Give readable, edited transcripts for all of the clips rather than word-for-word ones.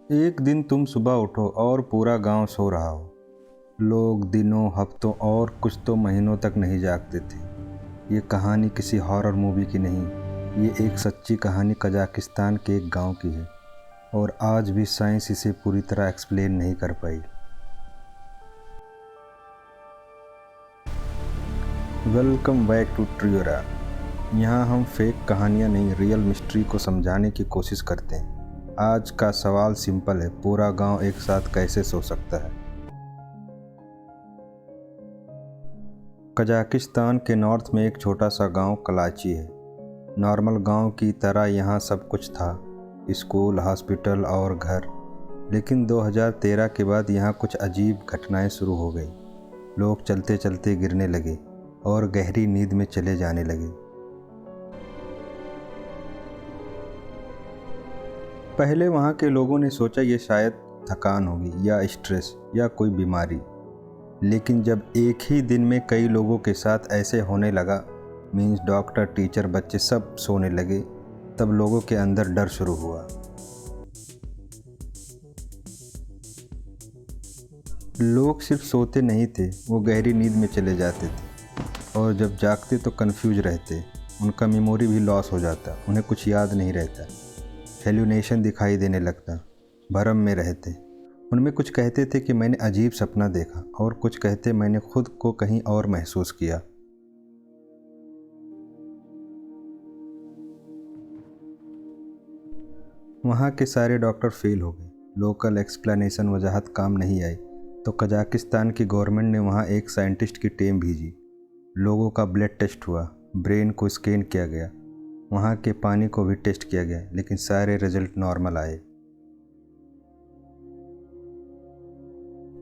एक दिन तुम सुबह उठो और पूरा गांव सो रहा हो। लोग दिनों, हफ्तों और कुछ तो महीनों तक नहीं जागते थे। ये कहानी किसी हॉरर मूवी की नहीं, ये एक सच्ची कहानी कजाकिस्तान के एक गांव की है और आज भी साइंस इसे पूरी तरह एक्सप्लेन नहीं कर पाई। Welcome back to Triora. यहाँ हम फेक कहानियाँ नहीं, रियल मिस्ट्री को समझाने की कोशिश करते हैं। आज का सवाल सिंपल है, पूरा गांव एक साथ कैसे सो सकता है। कजाकिस्तान के नॉर्थ में एक छोटा सा गांव कलाची है। नॉर्मल गांव की तरह यहाँ सब कुछ था, स्कूल, हॉस्पिटल और घर। लेकिन 2013 के बाद यहाँ कुछ अजीब घटनाएं शुरू हो गई। लोग चलते चलते गिरने लगे और गहरी नींद में चले जाने लगे। पहले वहाँ के लोगों ने सोचा ये शायद थकान होगी या स्ट्रेस या कोई बीमारी। लेकिन जब एक ही दिन में कई लोगों के साथ ऐसे होने लगा, मीन्स डॉक्टर, टीचर, बच्चे सब सोने लगे, तब लोगों के अंदर डर शुरू हुआ। लोग सिर्फ सोते नहीं थे, वो गहरी नींद में चले जाते थे और जब जागते तो कंफ्यूज रहते। उनका मेमोरी भी लॉस हो जाता, उन्हें कुछ याद नहीं रहता। हेल्यूनेशन दिखाई देने लगता, भरम में रहते। उनमें कुछ कहते थे कि मैंने अजीब सपना देखा और कुछ कहते मैंने खुद को कहीं और महसूस किया। वहाँ के सारे डॉक्टर फेल हो गए। लोकल एक्सप्लेनेशन, वजाहत काम नहीं आई तो कजाकिस्तान की गवर्नमेंट ने वहाँ एक साइंटिस्ट की टीम भेजी। लोगों का ब्लड टेस्ट हुआ, ब्रेन को स्कैन किया गया, वहाँ के पानी को भी टेस्ट किया गया, लेकिन सारे रिजल्ट नॉर्मल आए।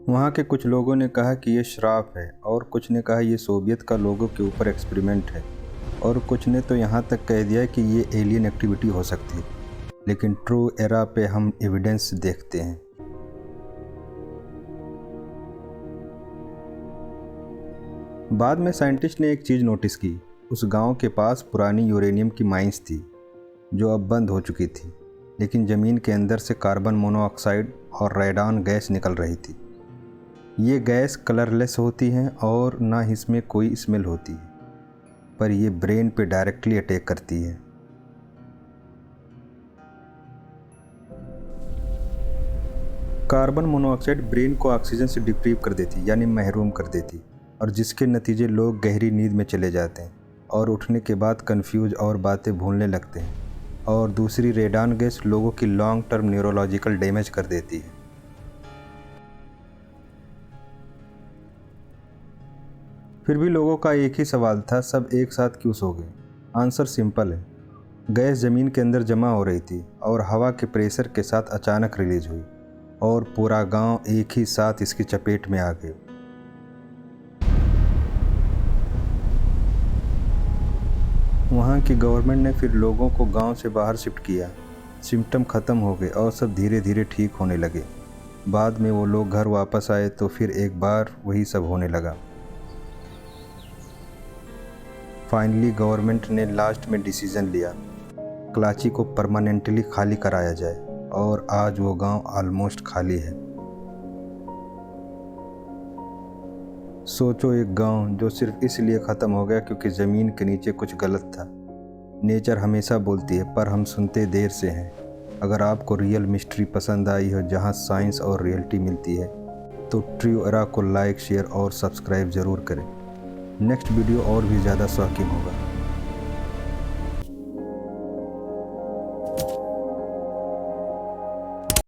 वहाँ के कुछ लोगों ने कहा कि ये श्राप है और कुछ ने कहा ये सोवियत का लोगों के ऊपर एक्सपेरिमेंट है और कुछ ने तो यहाँ तक कह दिया कि ये एलियन एक्टिविटी हो सकती है। लेकिन ट्रू एरा पे हम एविडेंस देखते हैं। बाद में साइंटिस्ट ने एक चीज़ नोटिस की। उस गांव के पास पुरानी यूरेनियम की माइंस थी जो अब बंद हो चुकी थी, लेकिन ज़मीन के अंदर से कार्बन मोनोऑक्साइड और रेडान गैस निकल रही थी। ये गैस कलरलेस होती हैं और ना इसमें कोई स्मेल होती है, पर ये ब्रेन पे डायरेक्टली अटैक करती है। कार्बन मोनोऑक्साइड ब्रेन को ऑक्सीजन से डिप्रीव कर देती, यानी महरूम कर देती, और जिसके नतीजे लोग गहरी नींद में चले जाते हैं और उठने के बाद कंफ्यूज और बातें भूलने लगते हैं। और दूसरी, रेडान गैस लोगों की लॉन्ग टर्म न्यूरोलॉजिकल डैमेज कर देती है। फिर भी लोगों का एक ही सवाल था, सब एक साथ क्यों सो गए? आंसर सिंपल है, गैस ज़मीन के अंदर जमा हो रही थी और हवा के प्रेशर के साथ अचानक रिलीज हुई और पूरा गांव एक ही साथ इसकी चपेट में आ गया। वहाँ की गवर्नमेंट ने फिर लोगों को गांव से बाहर शिफ्ट किया। सिम्टम ख़त्म हो गए और सब धीरे धीरे ठीक होने लगे। बाद में वो लोग घर वापस आए तो फिर एक बार वही सब होने लगा। फाइनली गवर्नमेंट ने लास्ट में डिसीज़न लिया, कलाची को परमानेंटली खाली कराया जाए और आज वो गांव ऑलमोस्ट खाली है। सोचो, एक गांव जो सिर्फ इसलिए ख़त्म हो गया क्योंकि ज़मीन के नीचे कुछ गलत था। नेचर हमेशा बोलती है, पर हम सुनते देर से हैं। अगर आपको रियल मिस्ट्री पसंद आई हो जहां साइंस और रियलिटी मिलती है, तो ट्रू एरा को लाइक, शेयर और सब्सक्राइब ज़रूर करें। नेक्स्ट वीडियो और भी ज़्यादा शॉकिंग होगा।